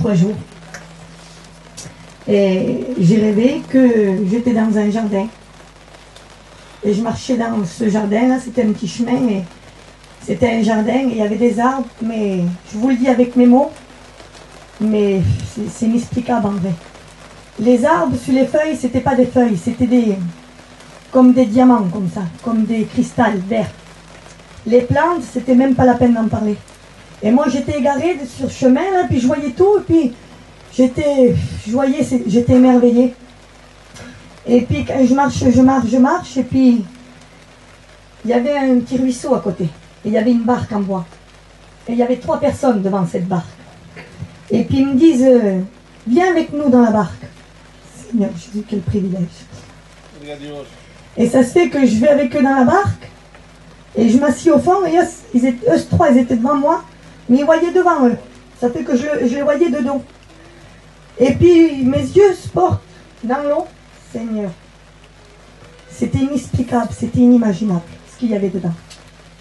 3 jours. Et j'ai rêvé que j'étais dans un jardin. Et je marchais dans ce jardin-là, c'était un petit chemin, et c'était un jardin, et il y avait des arbres, mais je vous le dis avec mes mots, mais c'est inexplicable en vrai. Les arbres sur les feuilles, c'était pas des feuilles, c'était comme des diamants, comme ça, comme des cristals verts. Les plantes, c'était même pas la peine d'en parler. Et moi, j'étais égarée sur ce chemin, là, puis je voyais tout, et puis j'étais émerveillée. Et puis quand je marche, et puis il y avait un petit ruisseau à côté. Et il y avait une barque en bois. Et il y avait 3 personnes devant cette barque. Et puis ils me disent, viens avec nous dans la barque. Seigneur Jésus, quel privilège. Et ça se fait que je vais avec eux dans la barque, et je m'assis au fond, et eux 3, ils étaient devant moi, mais ils voyaient devant eux. Ça fait que je les voyais de dos. Et puis mes yeux se portent dans l'eau. Seigneur, c'était inexplicable, c'était inimaginable ce qu'il y avait dedans.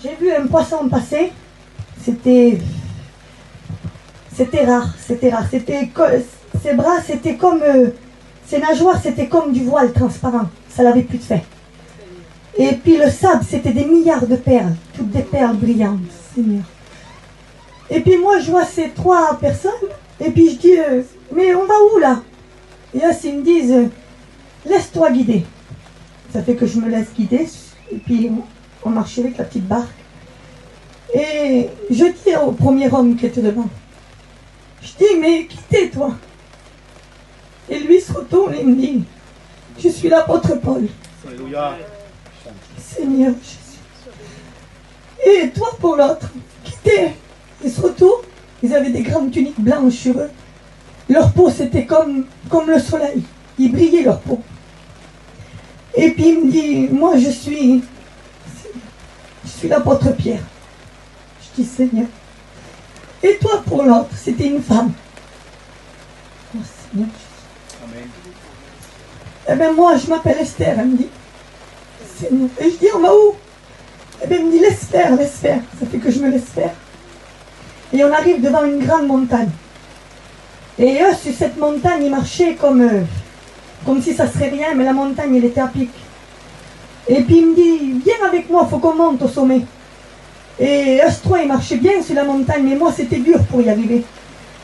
J'ai vu un poisson passer, c'était rare. Ses bras, c'était comme, ses nageoires, c'était comme du voile transparent, ça n'avait plus de fait. Et puis le sable, c'était des milliards de perles, toutes des perles brillantes, Seigneur. Et puis moi, je vois ces 3 personnes, et puis je dis, mais on va où là? Et là, ils me disent, laisse-toi guider. Ça fait que je me laisse guider, et puis on marchait avec la petite barque. Et je dis au premier homme qui était devant, je dis, mais qui t'es toi? Et lui se retourne et me dit, je suis l'apôtre Paul. Alléluia. Seigneur Jésus. Et toi pour l'autre, qui t'es? Ils se retournent, ils avaient des grandes tuniques blanches sur eux. Leur peau c'était comme le soleil, ils brillaient leur peau. Et puis il me dit, moi je suis l'apôtre Pierre. Je dis, Seigneur. Et toi pour l'autre, c'était une femme. Oh Seigneur Jésus. Amen. Eh bien moi je m'appelle Esther, elle me dit. Seigneur. Et je dis, on va où? Eh bien elle me dit, laisse faire, laisse faire. Ça fait que je me laisse faire. Et on arrive devant une grande montagne. Et eux, sur cette montagne, ils marchaient comme si ça serait rien, mais la montagne, elle était à pic. Et puis il me dit, viens avec moi, il faut qu'on monte au sommet. Et eux 3, ils marchaient bien sur la montagne, mais moi, c'était dur pour y arriver.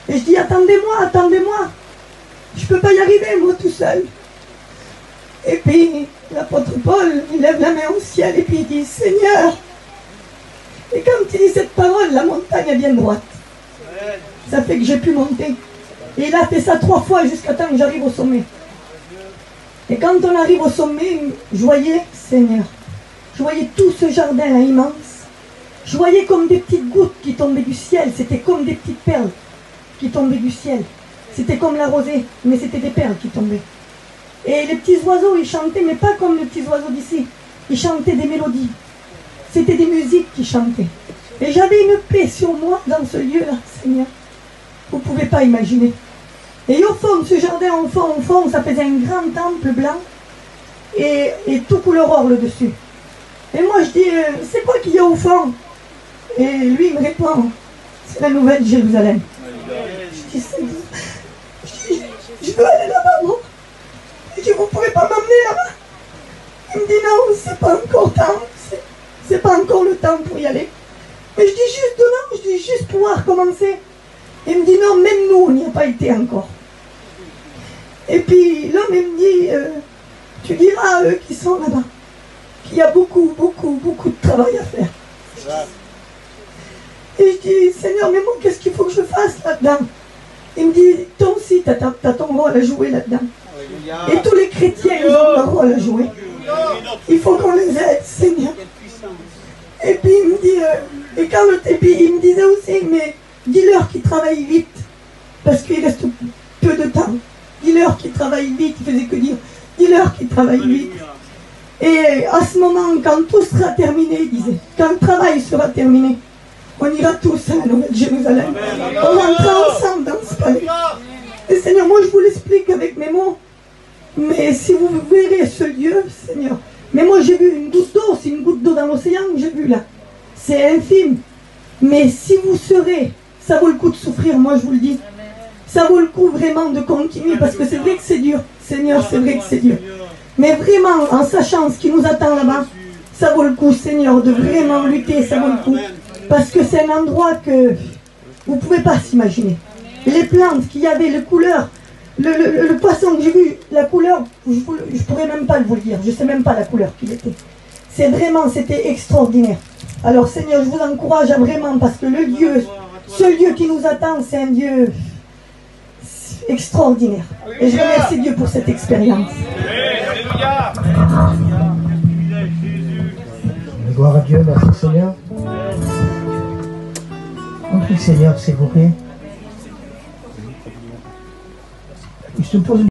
Et je dis, attendez-moi, attendez-moi. Je ne peux pas y arriver, moi, tout seul. Et puis, l'apôtre Paul, il lève la main au ciel, et puis il dit, Seigneur. Et quand il dit cette parole, la montagne, elle vient droite. Ça fait que j'ai pu monter. Et il a fait ça 3 fois jusqu'à temps que j'arrive au sommet. Et quand on arrive au sommet, je voyais, Seigneur, je voyais tout ce jardin-là immense. Je voyais comme des petites gouttes qui tombaient du ciel. C'était comme des petites perles qui tombaient du ciel. C'était comme la rosée, mais c'était des perles qui tombaient. Et les petits oiseaux, ils chantaient, mais pas comme les petits oiseaux d'ici. Ils chantaient des mélodies. C'était des musiques qui chantaient. Et j'avais une paix sur moi dans ce lieu-là, Seigneur. Vous ne pouvez pas imaginer. Et au fond, ce jardin, au fond, ça faisait un grand temple blanc et tout couleur or le dessus. Et moi, je dis, c'est quoi qu'il y a au fond? Et lui, il me répond, c'est la nouvelle Jérusalem. Je dis, je veux aller là-bas, moi. Je dis, vous ne pouvez pas m'emmener là-bas? Il me dit, non, c'est pas encore temps. C'est pas encore le temps pour y aller. Mais je dis juste non, je dis juste pouvoir commencer. Il me dit non, même nous, on n'y a pas été encore. Et puis l'homme, il me dit, tu diras à eux qui sont là-bas qu'il y a beaucoup, beaucoup, beaucoup de travail à faire. Et je dis, Seigneur, mais moi, qu'est-ce qu'il faut que je fasse là-dedans? Il me dit, toi aussi, tu as ton rôle à jouer là-dedans. Et tous les chrétiens, ils ont leur rôle à jouer. Il faut qu'on les aide, Seigneur. Et puis il me dit, et puis il me disait aussi, mais dis-leur qu'ils travaillent vite, parce qu'il reste peu de temps. Dis-leur qu'ils travaillent vite, il faisait que dire, dis-leur qu'ils travaillent vite. Et à ce moment, quand tout sera terminé, il disait, quand le travail sera terminé, on ira tous à la Nouvelle Jérusalem. On rentrera ensemble dans ce palais. Et Seigneur, moi je vous l'explique avec mes mots, mais si vous verrez ce lieu, Seigneur, mais moi j'ai vu une goutte d'eau, c'est une goutte d'eau dans l'océan que j'ai vu là. C'est infime. Mais si vous serez, ça vaut le coup de souffrir, moi je vous le dis. Ça vaut le coup vraiment de continuer parce que c'est vrai que c'est dur. Seigneur, c'est vrai que c'est dur. Mais vraiment, en sachant ce qui nous attend là-bas, ça vaut le coup, Seigneur, de vraiment lutter, ça vaut le coup. Parce que c'est un endroit que vous ne pouvez pas s'imaginer. Les plantes qu'il y avait, les couleurs, le poisson que j'ai vu, la couleur, je ne pourrais même pas vous le dire. Je ne sais même pas la couleur qu'il était. C'est vraiment, c'était extraordinaire. Alors Seigneur, je vous encourage à vraiment, parce que le Dieu, ce Dieu qui nous attend, c'est un Dieu extraordinaire. Et je remercie Dieu pour cette expérience. Alléluia. Gloire à Dieu, merci Seigneur. Entrez Seigneur, s'il vous plaît. Je te pose une